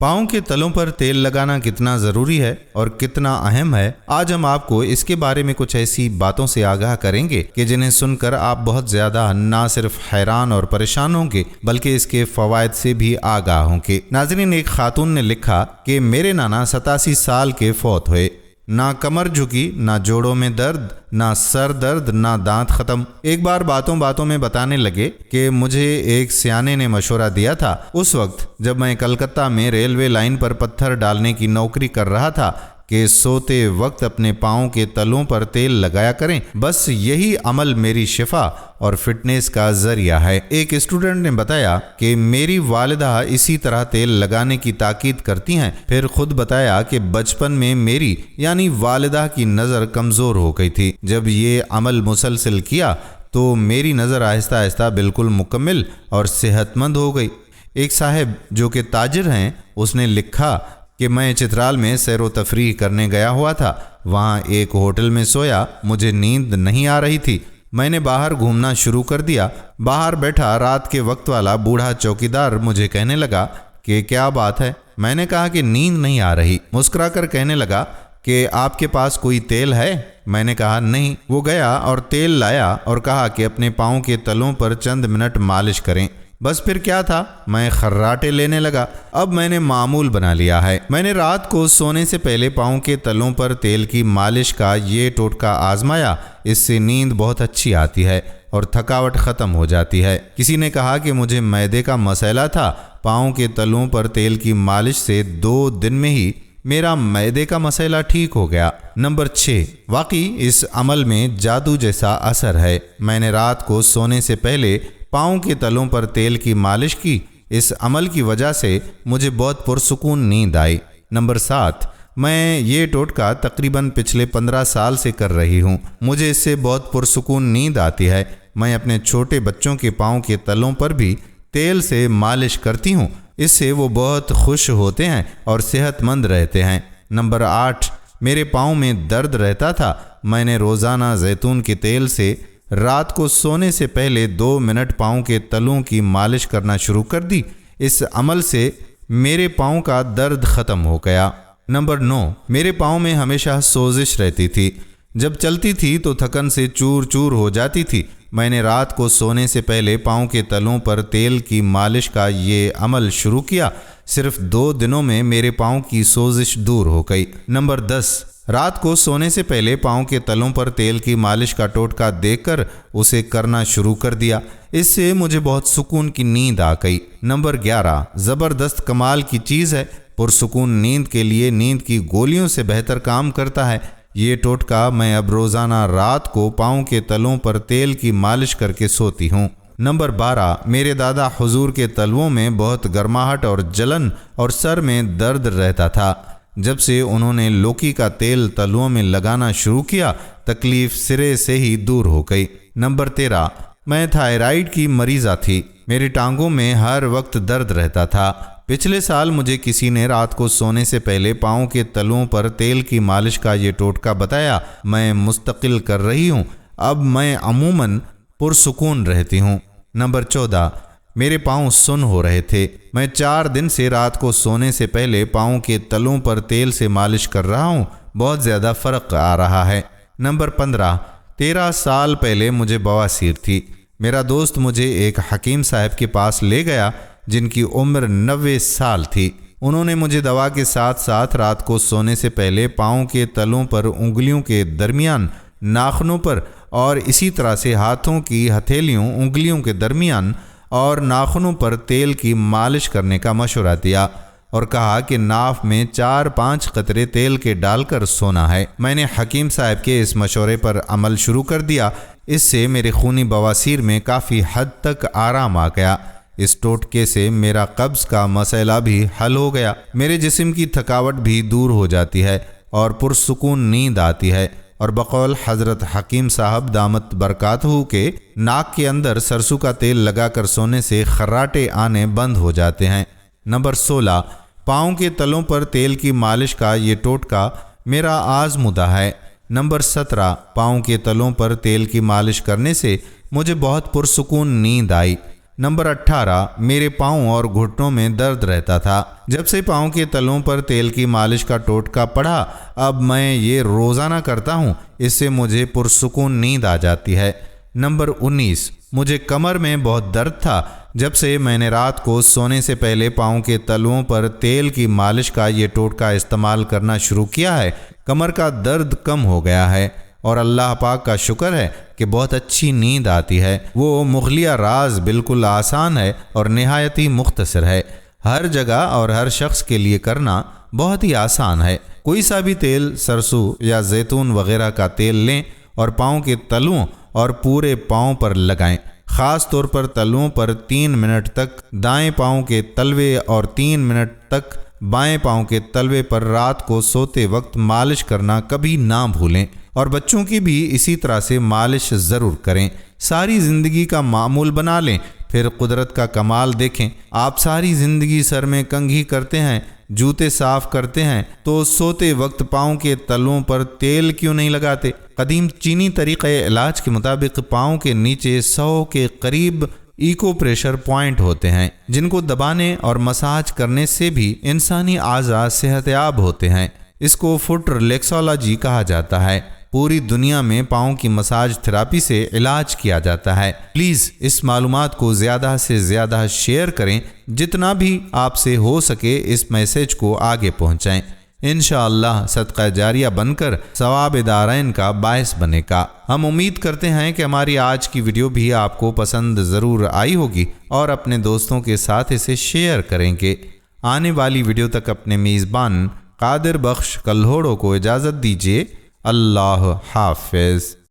پاؤں کے تلوں پر تیل لگانا کتنا ضروری ہے اور کتنا اہم ہے، آج ہم آپ کو اس کے بارے میں کچھ ایسی باتوں سے آگاہ کریں گے کہ جنہیں سن کر آپ بہت زیادہ نہ صرف حیران اور پریشان ہوں گے بلکہ اس کے فوائد سے بھی آگاہ ہوں گے۔ ناظرین، ایک خاتون نے لکھا کہ میرے نانا 87 سال کے فوت ہوئے، نہ کمر جھکی، نہ جوڑوں میں درد، نہ سر درد، نہ دانت ختم۔ ایک بار باتوں میں بتانے لگے کہ مجھے ایک سیانے نے مشورہ دیا تھا، اس وقت جب میں کلکتہ میں ریلوے لائن پر پتھر ڈالنے کی نوکری کر رہا تھا کہ سوتے وقت اپنے پاؤں کے تلوں پر تیل لگایا کریں، بس یہی عمل میری شفا اور فٹنس کا ذریعہ ہے۔ ایک اسٹوڈنٹ نے بتایا کہ میری والدہ اسی طرح تیل لگانے کی تاکید کرتی ہیں، پھر خود بتایا کہ بچپن میں میری یعنی والدہ کی نظر کمزور ہو گئی تھی، جب یہ عمل مسلسل کیا تو میری نظر آہستہ آہستہ بالکل مکمل اور صحت مند ہو گئی۔ ایک صاحب جو کہ تاجر ہیں، اس نے لکھا کہ میں چترال میں سیر و تفریح کرنے گیا ہوا تھا، وہاں ایک ہوٹل میں سویا، مجھے نیند نہیں آ رہی تھی، میں نے باہر گھومنا شروع کر دیا۔ باہر بیٹھا رات کے وقت والا بوڑھا چوکیدار مجھے کہنے لگا کہ کیا بات ہے؟ میں نے کہا کہ نیند نہیں آ رہی۔ مسکرا کر کہنے لگا کہ آپ کے پاس کوئی تیل ہے؟ میں نے کہا نہیں۔ وہ گیا اور تیل لایا اور کہا کہ اپنے پاؤں کے تلوں پر چند منٹ مالش کریں۔ بس پھر کیا تھا، میں خراٹے لینے لگا۔ اب میں نے معمول بنا لیا ہے۔ میں نے رات کو سونے سے پہلے پاؤں کے تلوں پر تیل کی مالش کا یہ ٹوٹکا آزمایا، اس سے نیند بہت اچھی آتی ہے اور تھکاوٹ ختم ہو جاتی ہے۔ کسی نے کہا کہ مجھے معدے کا مسئلہ تھا، پاؤں کے تلوں پر تیل کی مالش سے 2 دن میں ہی میرا معدے کا مسئلہ ٹھیک ہو گیا۔ نمبر 6، واقعی اس عمل میں جادو جیسا اثر ہے۔ میں نے رات کو سونے سے پہلے پاؤں کے تلوں پر تیل کی مالش کی، اس عمل کی وجہ سے مجھے بہت پرسکون نیند آئی۔ نمبر 7، میں یہ ٹوٹکا تقریباً پچھلے 15 سال سے کر رہی ہوں، مجھے اس سے بہت پرسکون نیند آتی ہے۔ میں اپنے چھوٹے بچوں کے پاؤں کے تلوں پر بھی تیل سے مالش کرتی ہوں، اس سے وہ بہت خوش ہوتے ہیں اور صحت مند رہتے ہیں۔ نمبر 8، میرے پاؤں میں درد رہتا تھا، میں نے روزانہ زیتون کے تیل سے رات کو سونے سے پہلے 2 منٹ پاؤں کے تلوں کی مالش کرنا شروع کر دی، اس عمل سے میرے پاؤں کا درد ختم ہو گیا۔ نمبر 9، میرے پاؤں میں ہمیشہ سوزش رہتی تھی، جب چلتی تھی تو تھکن سے چور چور ہو جاتی تھی۔ میں نے رات کو سونے سے پہلے پاؤں کے تلوں پر تیل کی مالش کا یہ عمل شروع کیا، صرف 2 دنوں میں میرے پاؤں کی سوزش دور ہو گئی۔ نمبر 10، رات کو سونے سے پہلے پاؤں کے تلوں پر تیل کی مالش کا ٹوٹکا دیکھ کر اسے کرنا شروع کر دیا، اس سے مجھے بہت سکون کی نیند آ گئی۔ نمبر 11، زبردست کمال کی چیز ہے، پرسکون نیند کے لیے نیند کی گولیوں سے بہتر کام کرتا ہے۔ یہ ٹوٹکا میں اب روزانہ رات کو پاؤں کے تلوں پر تیل کی مالش کر کے سوتی ہوں۔ نمبر 12، میرے دادا حضور کے تلووں میں بہت گرماہٹ اور جلن اور سر میں درد رہتا تھا، جب سے انہوں نے لوکی کا تیل تلووں میں لگانا شروع کیا، تکلیف سرے سے ہی دور ہو گئی۔ نمبر 13، میں تھائرائیڈ کی مریضہ تھی، میری ٹانگوں میں ہر وقت درد رہتا تھا۔ پچھلے سال مجھے کسی نے رات کو سونے سے پہلے پاؤں کے تلوں پر تیل کی مالش کا یہ ٹوٹکا بتایا، میں مستقل کر رہی ہوں، اب میں عموماً پرسکون رہتی ہوں۔ نمبر 14، میرے پاؤں سن ہو رہے تھے، میں 4 دن سے رات کو سونے سے پہلے پاؤں کے تلوں پر تیل سے مالش کر رہا ہوں، بہت زیادہ فرق آ رہا ہے۔ نمبر 15، 13 سال پہلے مجھے بواسیر تھی، میرا دوست مجھے ایک حکیم صاحب کے پاس لے گیا جن کی عمر 90 سال تھی۔ انہوں نے مجھے دوا کے ساتھ ساتھ رات کو سونے سے پہلے پاؤں کے تلوں پر انگلیوں کے درمیان، ناخنوں پر اور اسی طرح سے ہاتھوں کی ہتھیلیوں، انگلیوں کے درمیان اور ناخنوں پر تیل کی مالش کرنے کا مشورہ دیا اور کہا کہ ناف میں 4-5 قطرے تیل کے ڈال کر سونا ہے۔ میں نے حکیم صاحب کے اس مشورے پر عمل شروع کر دیا، اس سے میرے خونی بواسیر میں کافی حد تک آرام آ گیا۔ اس ٹوٹکے سے میرا قبض کا مسئلہ بھی حل ہو گیا، میرے جسم کی تھکاوٹ بھی دور ہو جاتی ہے اور پرسکون نیند آتی ہے، اور بقول حضرت حکیم صاحب دامت برکاتہ کے ناک کے اندر سرسوں کا تیل لگا کر سونے سے خراٹے آنے بند ہو جاتے ہیں۔ نمبر 16، پاؤں کے تلوں پر تیل کی مالش کا یہ ٹوٹکا میرا آزمودہ ہے۔ نمبر 17، پاؤں کے تلوں پر تیل کی مالش کرنے سے مجھے بہت پرسکون نیند آئی۔ نمبر 18، میرے پاؤں اور گھٹنوں میں درد رہتا تھا۔ جب سے پاؤں کے تلوں پر تیل کی مالش کا ٹوٹکا پڑا، اب میں یہ روزانہ کرتا ہوں، اس سے مجھے پرسکون نیند آ جاتی ہے۔ نمبر 19، مجھے کمر میں بہت درد تھا۔ جب سے میں نے رات کو سونے سے پہلے پاؤں کے تلوؤں پر تیل کی مالش کا یہ ٹوٹکا استعمال کرنا شروع کیا ہے، کمر کا درد کم ہو گیا ہے، اور اللہ پاک کا شکر ہے کہ بہت اچھی نیند آتی ہے۔ وہ مغلیہ راز بالکل آسان ہے اور نہایت ہی مختصر ہے، ہر جگہ اور ہر شخص کے لیے کرنا بہت ہی آسان ہے۔ کوئی سا بھی تیل، سرسوں یا زیتون وغیرہ کا تیل لیں اور پاؤں کے تلوؤں اور پورے پاؤں پر لگائیں۔ خاص طور پر تلوؤں پر 3 منٹ تک دائیں پاؤں کے تلوے اور 3 منٹ تک بائیں پاؤں کے تلوے پر رات کو سوتے وقت مالش کرنا کبھی نہ بھولیں، اور بچوں کی بھی اسی طرح سے مالش ضرور کریں۔ ساری زندگی کا معمول بنا لیں، پھر قدرت کا کمال دیکھیں۔ آپ ساری زندگی سر میں کنگھی کرتے ہیں، جوتے صاف کرتے ہیں، تو سوتے وقت پاؤں کے تلوؤں پر تیل کیوں نہیں لگاتے؟ قدیم چینی طریقہ علاج کے مطابق پاؤں کے نیچے 100 کے قریب ایکو پریشر پوائنٹ ہوتے ہیں، جن کو دبانے اور مساج کرنے سے بھی انسانی اعضاء صحت یاب ہوتے ہیں۔ اس کو فٹ ریلیکسولوجی کہا جاتا ہے۔ پوری دنیا میں پاؤں کی مساج تھراپی سے علاج کیا جاتا ہے۔ پلیز اس معلومات کو زیادہ سے زیادہ شیئر کریں، جتنا بھی آپ سے ہو سکے اس میسج کو آگے پہنچائیں۔ انشاءاللہ صدقہ جاریہ بن کر ثواب دارین کا باعث بنے گا۔ ہم امید کرتے ہیں کہ ہماری آج کی ویڈیو بھی آپ کو پسند ضرور آئی ہوگی اور اپنے دوستوں کے ساتھ اسے شیئر کریں گے۔ آنے والی ویڈیو تک اپنے میزبان قادر بخش کلہوڑو کو اجازت دیجیے۔ اللہ حافظ۔